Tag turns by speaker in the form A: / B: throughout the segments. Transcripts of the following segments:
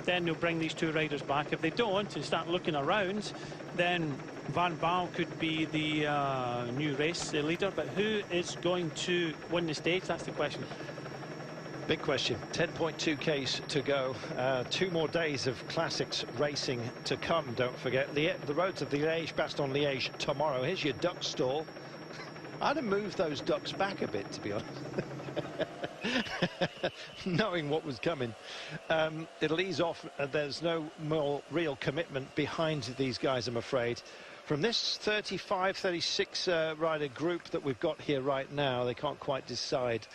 A: then they'll bring these two riders back. If they don't and start looking around, then Van Baal could be the new race leader. But who is going to win the stage? That's the question.
B: Big question. 10.2 Ks to go. 2 more days of classics racing to come, don't forget. The roads of the Liège-Bastogne-Liège tomorrow. Here's your duck stall. I'd have moved those ducks back a bit, to be honest. Knowing what was coming. It'll ease off. There's no more real commitment behind these guys, I'm afraid. From this 35, 36 rider group that we've got here right now, they can't quite decide.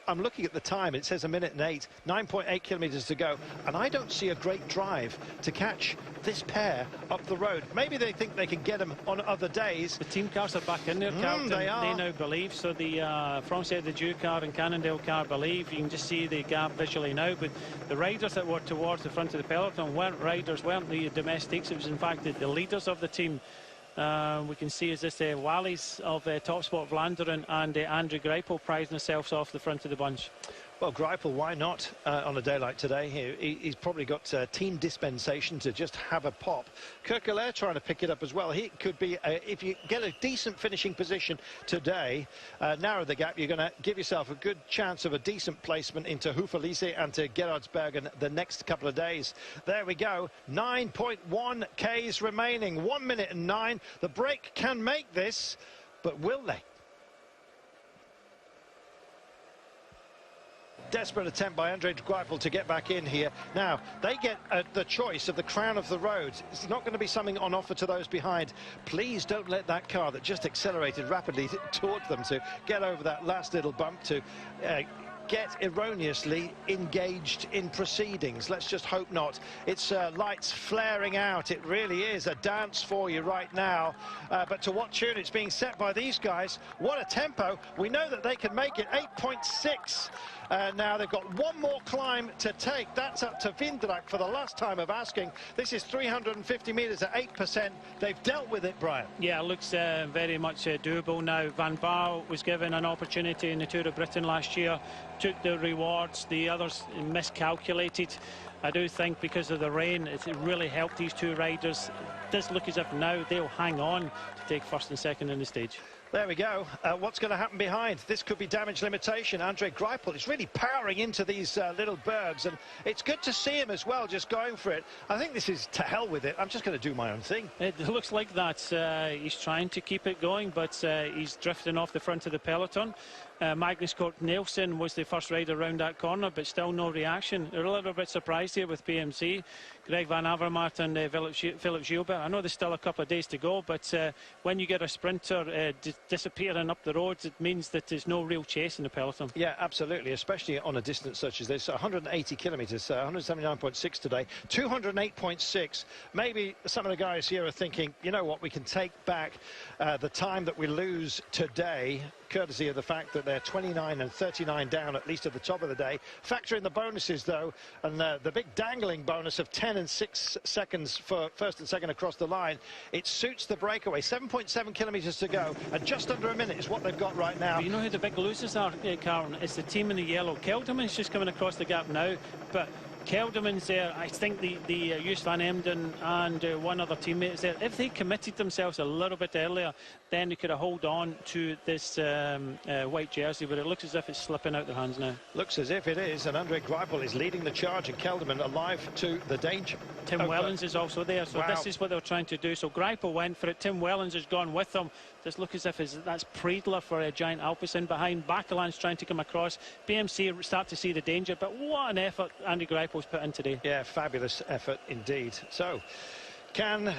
B: I'm looking at the time. It says 1 minute and 8, 9.8 kilometers to go, and I don't see a great drive to catch this pair up the road. Maybe they think they can get them on other days.
A: The team cars are back in there, Carlton.
B: They are.
A: They now believe. So the Française de Dieu car and Cannondale car believe. You can just see the gap visually now. But the riders that were towards the front of the peloton weren't riders, weren't the domestics. It was in fact the leaders of the team. We can see is this Wallis of Top Spot Vlaanderen and Andrew Greipel prizing themselves off the front of the bunch.
B: Well, Greipel, why not on a day like today? He's probably got team dispensation to just have a pop. Kerkelaer trying to pick it up as well. He could be, if you get a decent finishing position today, narrow the gap, you're going to give yourself a good chance of a decent placement into Houffalize and to Gerardsbergen the next couple of days. There we go. 9.1 Ks remaining. 1 minute and 9. The break can make this, but will they? Desperate attempt by André Greipel to get back in here. Now, they get the choice of the crown of the road. It's not going to be something on offer to those behind. Please don't let that car that just accelerated rapidly towards them to get over that last little bump to get erroneously engaged in proceedings. Let's just hope not. It's lights flaring out. It really is a dance for you right now. But to what tune it's being set by these guys. What a tempo. We know that they can make it. 8.6. Now they've got one more climb to take. That's up to Vindrak for the last time of asking. This is 350 meters at 8%. They've dealt with it, Brian.
A: Yeah, it looks very much doable now. Van Baal was given an opportunity in the Tour of Britain last year, took the rewards. The others miscalculated. I do think because of the rain, it really helped these two riders. It does look as if now they'll hang on to take first and second in the stage.
B: There we go. What's going to happen behind? This could be damage limitation. André Greipel is really powering into these little bergs, and it's good to see him as well, just going for it. I think this is to hell with it. I'm just going to do my own thing. It
A: looks like that. He's trying to keep it going, but he's drifting off the front of the peloton. Magnus Cort Nielsen was the first rider around that corner, but still no reaction. They're a little bit surprised here with PMC. Greg Van Avermaet and Philip Gilbert. I know there's still a couple of days to go, but when you get a sprinter disappearing up the roads, it means that there's no real chase in the peloton.
B: Yeah, absolutely, especially on a distance such as this. 180 kilometres, 179.6 today, 208.6. Maybe some of the guys here are thinking, you know what, we can take back the time that we lose today, courtesy of the fact that they're 29 and 39 down, at least at the top of the day. Factor in the bonuses, though, and the big dangling bonus of 10 and 6 seconds for first and second across the line. It suits the breakaway. 7.7 kilometres to go, and just under a minute is what they've got right now.
A: But you know who the big losers are, Carlton? It's the team in the yellow. Kelderman's just coming across the gap now, but Kelderman's there. I think the Joos van Emden and one other teammate is there. If they committed themselves a little bit earlier, then they could have hold on to this white jersey, but it looks as if it's slipping out their hands now.
B: Looks as if it is, and André Greipel is leading the charge, and Kelderman alive to the danger.
A: Tim Wellens is also there, so wow. This is what they were trying to do. So Greipel went for it. Tim Wellens has gone with them. Just look as if that's Priedler for a Giant Alpecin behind. Bakalan's trying to come across. BMC start to see the danger, but what an effort Andy Greipel's put in today. Yeah, fabulous effort indeed. So, can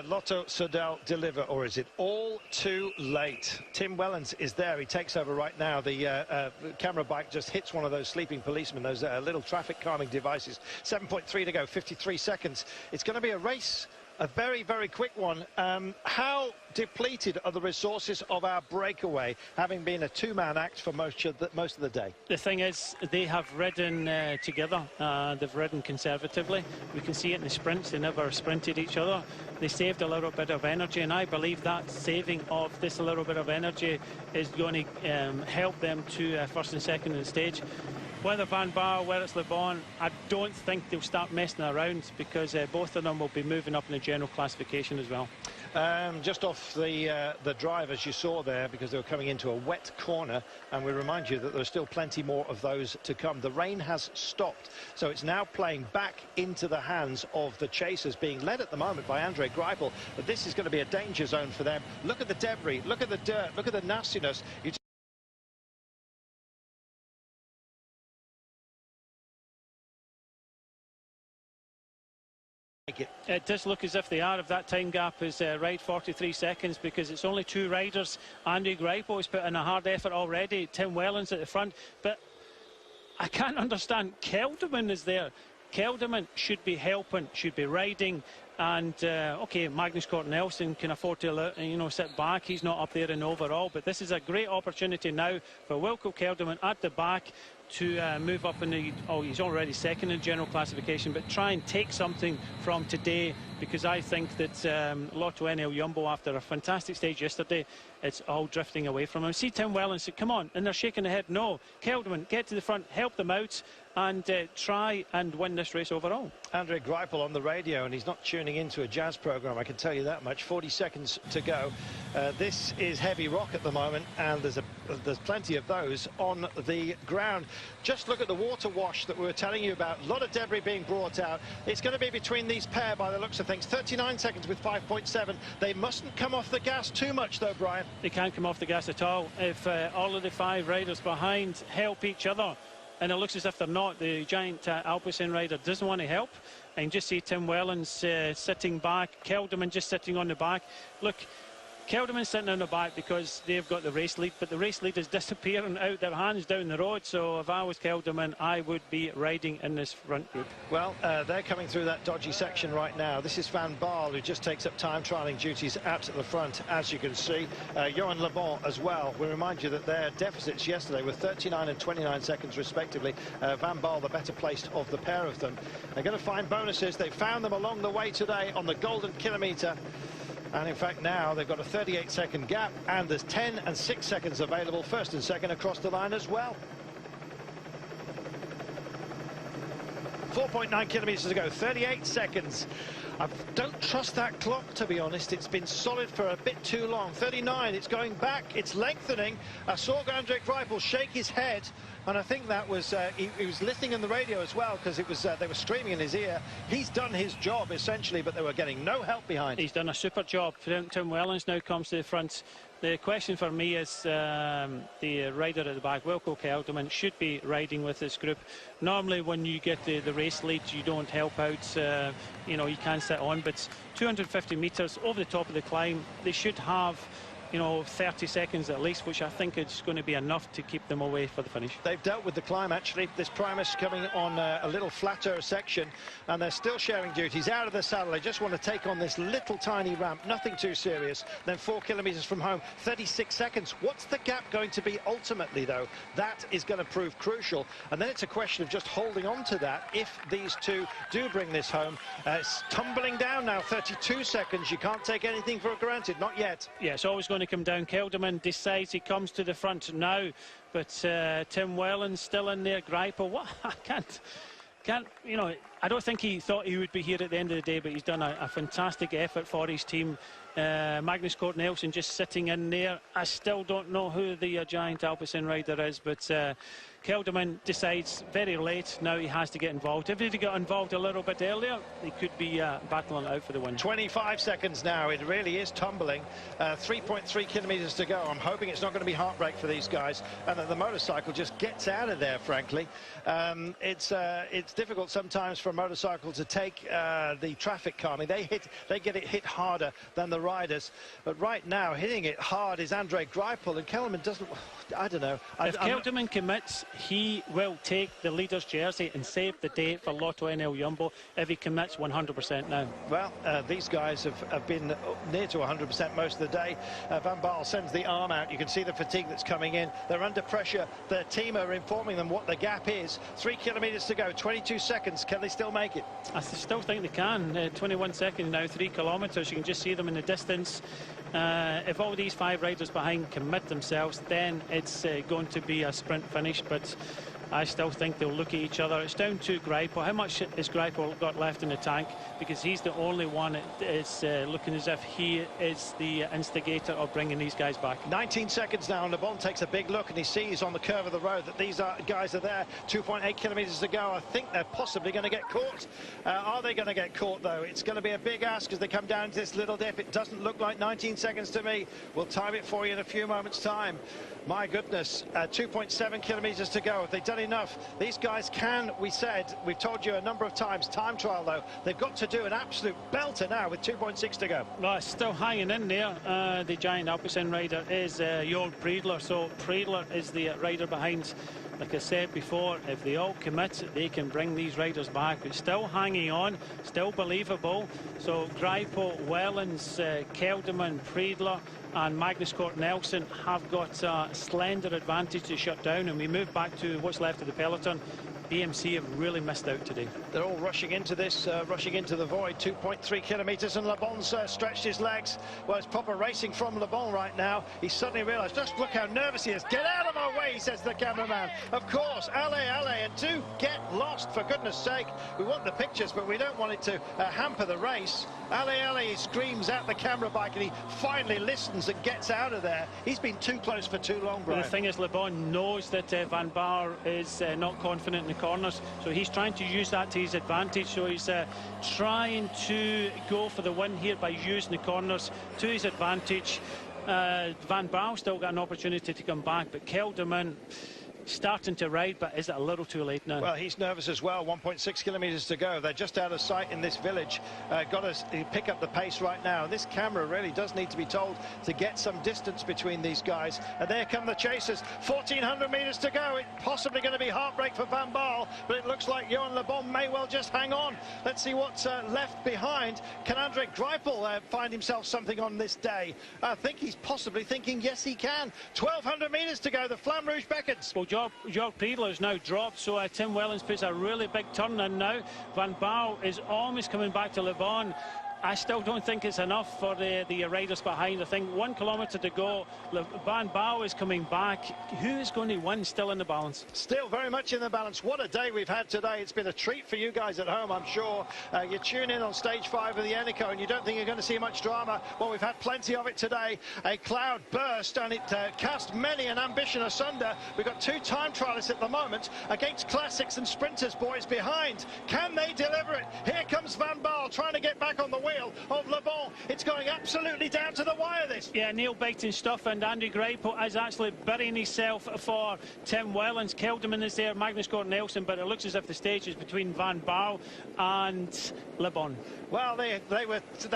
A: Lotto Soudal deliver, or is it all too late? Tim Wellens is there. He takes over right now. The camera bike just hits one of those sleeping policemen, those little traffic calming devices. 7.3 to go, 53 seconds. It's going to be a race. A very, very quick one. How depleted are the resources of our breakaway, having been a two-man act for most of the day? The thing is, they have ridden together. They've ridden conservatively. We can see it in the sprints. They never sprinted each other. They saved a little bit of energy, and I believe that saving of this little bit of energy is going to help them to first and second in the stage. whether Van Baarle, whether it's Le Bon, I don't think they'll start messing around, because both of them will be moving up in the general classification as well.
B: Just off the drive, as you saw there, because they were coming into a wet corner, and we remind you that there's still plenty more of those to come. The rain has stopped, so it's now playing back into the hands of the chasers, being led at the moment by Andre Greipel. But this is going to be a danger zone for them. Look at the debris, look at the dirt, look at the nastiness.
A: It does look as if they are, if that time gap is right, 43 seconds, because it's only 2 riders. Andre Greipel has put in a hard effort already. Tim Wellens at the front, but I can't understand. Kelderman is there. Kelderman should be helping, should be riding, and okay, Magnus Cort Nelson can afford to sit back. He's not up there in overall, but this is a great opportunity now for Wilco Kelderman at the back to move up in the, he's already second in general classification, but try and take something from today, because I think that Lotto NL Jumbo, after a fantastic stage yesterday, it's all drifting away from him. See Tim Wellens say, come on, and they're shaking their head. No, Kelderman, get to the front, help them out, and try and win this race overall.
B: Andre Greipel on the radio, and he's not tuning into a jazz program, I can tell you that much. 40 seconds to go. This is heavy rock at the moment, and there's plenty of those on the ground. Just look at the water wash that we were telling you about. A lot of debris being brought out. It's going to be between these pair by the looks of things. 39 seconds with 5.7. They mustn't come off the gas too much though, Brian.
A: They can't come off the gas at all. If all of the 5 riders behind help each other, and it looks as if they're not, the giant Alpecin rider doesn't want to help, and just see Tim Wellens sitting back, Kelderman just sitting on the back. Look, Kelderman's sitting on the back because they've got the race lead, but the race lead is disappearing out their hands down the road. So if I was Kelderman, I would be riding in this front group.
B: Well, they're coming through that dodgy section right now. This is Van Baarle, who just takes up time trialling duties at the front, as you can see. Johan Le Bon as well. We remind you that their deficits yesterday were 39 and 29 seconds respectively. Van Baarle, the better placed of the pair of them. They're going to find bonuses. They found them along the way today on the Golden Kilometre. And in fact now they've got a 38-second gap, and there's 10 and 6 seconds available, first and second across the line as well. 4.9 kilometres to go, 38 seconds. I don't trust that clock, to be honest. It's been solid for a bit too long. 39, it's going back, it's lengthening. I saw Andre Greipel shake his head, and I think that was he was listening in the radio as well, because it was they were screaming in his ear. He's done his job essentially, but they were getting no help behind.
A: He's done a super job. Tim Wellens now comes to the front. The question for me is the rider at the back, Wilco Kelderman, should be riding with this group. Normally when you get the race lead, you don't help out, you can't sit on, but 250 metres over the top of the climb, they should have 30 seconds at least, which I think is going to be enough to keep them away for the finish.
B: They've dealt with the climb, actually. This Primus coming on a little flatter section, and they're still sharing duties out of the saddle. They just want to take on this little tiny ramp, nothing too serious. Then 4 kilometres from home, 36 seconds. What's the gap going to be ultimately, though? That is going to prove crucial, and then it's a question of just holding on to that if these two do bring this home. It's tumbling down now, 32 seconds. You can't take anything for granted, not yet.
A: Yeah, it's always going to come down. Kelderman decides he comes to the front now, but Tim Wellens still in there. Greipel, what? I can't, I don't think he thought he would be here at the end of the day, but he's done a fantastic effort for his team. Magnus Cort Nelson just sitting in there. I still don't know who the giant Alpecin rider is, but Kelderman decides very late now he has to get involved. If he'd got involved a little bit earlier, he could be battling out for the win.
B: 25 seconds now. It really is tumbling. 3.3 kilometres to go. I'm hoping it's not going to be heartbreak for these guys, and that the motorcycle just gets out of there, frankly. It's difficult sometimes for a motorcycle to take the traffic calming. They get it hit harder than the riders, but right now hitting it hard is Andre Greipel, and Kelderman doesn't. I don't know.
A: If Kelderman commits, he will take the leader's jersey and save the day for Lotto NL Jumbo if he commits 100% now.
B: Well, these guys have been near to 100% most of the day. Van Baarle sends the arm out. You can see the fatigue that's coming in. They're under pressure. Their team are informing them what the gap is. 3 kilometres to go, 22 seconds. Can they still make it?
A: I still think they can. 21 seconds now, 3 kilometres. You can just see them in the distance. If all these 5 riders behind commit themselves, then it's going to be a sprint finish. But I still think they'll look at each other. It's down to Greipel. How much has Greipel got left in the tank? Because he's the only one that is looking as if he is the instigator of bringing these guys back.
B: 19 seconds now, and Le Bon takes a big look, and he sees on the curve of the road that these guys are there. 2.8 kilometres to go. I think they're possibly going to get caught. Are they going to get caught, though? It's going to be a big ask as they come down to this little dip. It doesn't look like 19 seconds to me. We'll time it for you in a few moments' time. My goodness, 2.7 kilometres to go. Have they done enough? These guys can, we've told you a number of times, time trial though. They've got to do an absolute belter now with 2.6 to go.
A: Well, it's still hanging in there. The giant Alpecin rider is Jörg Priedler. So Priedler is the rider behind. Like I said before, if they all commit, they can bring these riders back. It's still hanging on, still believable. So Greipel, Wellens, Kelderman, Priedler and Magnus Cort Nelson have got a slender advantage to shut down, and we move back to what's left of the peloton. BMC have really missed out today.
B: They're all rushing into this, rushing into the void. 2.3 kilometres, and Le Bon's stretched his legs. Well, it's proper racing from Le Bon right now. He suddenly realised, just look how nervous he is. Get out of our way, says the cameraman. Of course, allez, and do get lost, for goodness sake. We want the pictures, but we don't want it to hamper the race. Allez, he screams at the camera bike, and he finally listens and gets out of there. He's been too close for too long, Brian.
A: The thing is, Le Bon knows that Van Baar is not confident in the corners, so he's trying to use that to his advantage. So he's trying to go for the win here by using the corners to his advantage. Van Baal still got an opportunity to come back, but Kelderman starting to ride, but is it a little too late now?
B: Well, he's nervous as well. 1.6 kilometres to go. They're just out of sight in this village. Got to pick up the pace right now. This camera really does need to be told to get some distance between these guys. And there come the chasers. 1,400 metres to go. It's possibly going to be heartbreak for Van Baal, but it looks like Johan Le Bon may well just hang on. Let's see what's left behind. Can Andre Greipel find himself something on this day? I think he's possibly thinking, yes, he can. 1,200 metres to go. The Flamme Rouge beckons.
A: Well, Jörg Priedler is now dropped, so Tim Wellens puts a really big turn in now. Van Baal is almost coming back to Le Bon. I still don't think it's enough for the riders behind. I think 1 kilometre to go. Van Baal is coming back. Who is going to win? Still in the balance.
B: Still very much in the balance. What a day we've had today. It's been a treat for you guys at home, I'm sure. You tune in on stage 5 of the Eneco and you don't think you're going to see much drama. Well, we've had plenty of it today. A cloud burst and it cast many an ambition asunder. We've got 2 time trialists at the moment against classics and sprinters, boys, behind. Can they deliver it? Here comes Van Baal trying to get back on the wheel of Le Bon. It's going absolutely down to the wire, this.
A: Yeah, Neil biting stuff, and Andy Greipel is actually burying himself for Tim Wellens. Kelderman is there, Magnus Cort Nelson, but it looks as if the stage is between Van Baal and Le Bon.
B: Well, they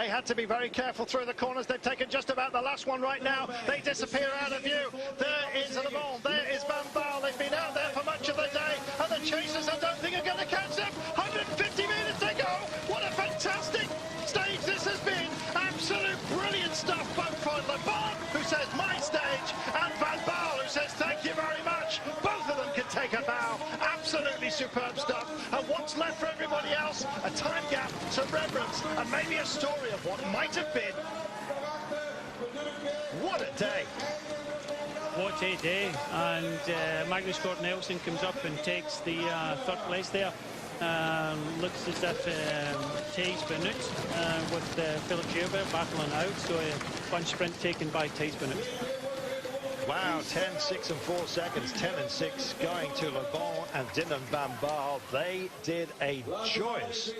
B: had to be very careful through the corners. They've taken just about the last one right now. They disappear out of view. There is Le Bon. There is Van Baal. They've been out there for much of the day, and the chasers, I don't think, are going to catch them. 150 metres to go. What a fantastic stage this has been. Absolute brilliant stuff, both for Le Bon, who says my stage, and Van Baal, who says thank you very much. Both of them can take a bow. Absolutely superb stuff. And what's left for everybody else? A time gap, some reverence, and maybe a story of what might have been. What a day.
A: What a day. And Magnus Cort Nelson comes up and takes the 3rd place there. Looks as if Thijs Benoot with Philip Gilbert battling out, so a fun sprint taken by Thijs Benoot.
B: Wow, 10, 6 and 4 seconds, 10 and 6 going to Le Bon and Dylan Van Baal. They did a joyous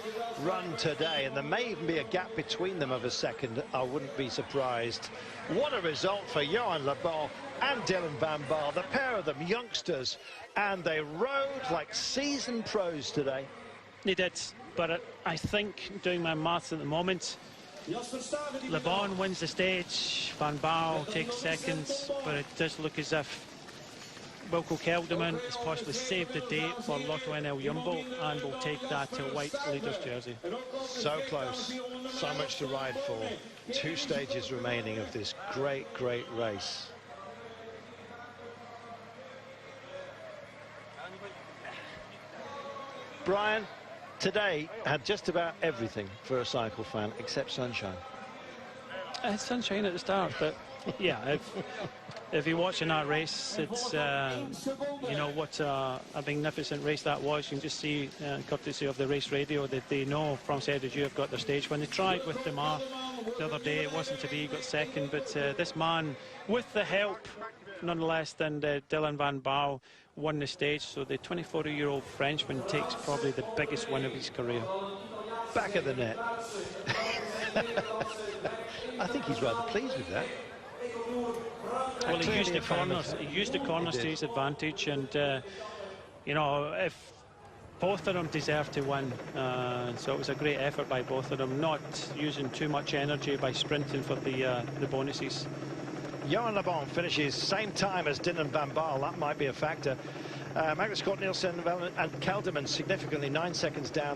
B: run today, and there may even be a gap between them of a second. I wouldn't be surprised. What a result for Johan Le Bon and Dylan Van Baal, the pair of them youngsters, and they rode like seasoned pros today.
A: They did, but I think, doing my maths at the moment, Le Bon wins the stage, Van Baal takes seconds, but it does look as if Wilco Kelderman has possibly saved the day for Lotto NL Jumbo and will take that white leader's jersey.
B: So close, so much to ride for. 2 stages remaining of this great race. Brian, today had just about everything for a cycle fan except sunshine.
A: Sunshine at the start, but Yeah, if you're watching that race, it's you know what a magnificent race that was. You can just see, courtesy of the race radio, that they know France Edge have got their stage. When they tried with Demar the other day, it wasn't to be. He got second, but this man, with the help nonetheless, then Dylan Van Baal won the stage. So the 24-year-old Frenchman takes probably the biggest win of his career.
B: Back of the net. I think he's rather pleased with that.
A: Well, he used the corners. He used the corners to his advantage, and you know, if both of them deserved to win, so it was a great effort by both of them, not using too much energy by sprinting for the bonuses.
B: Johan Lebon finishes same time as Dylan Van Baal. That might be a factor. Magnus Cort Nielsen and Kelderman significantly 9 seconds down.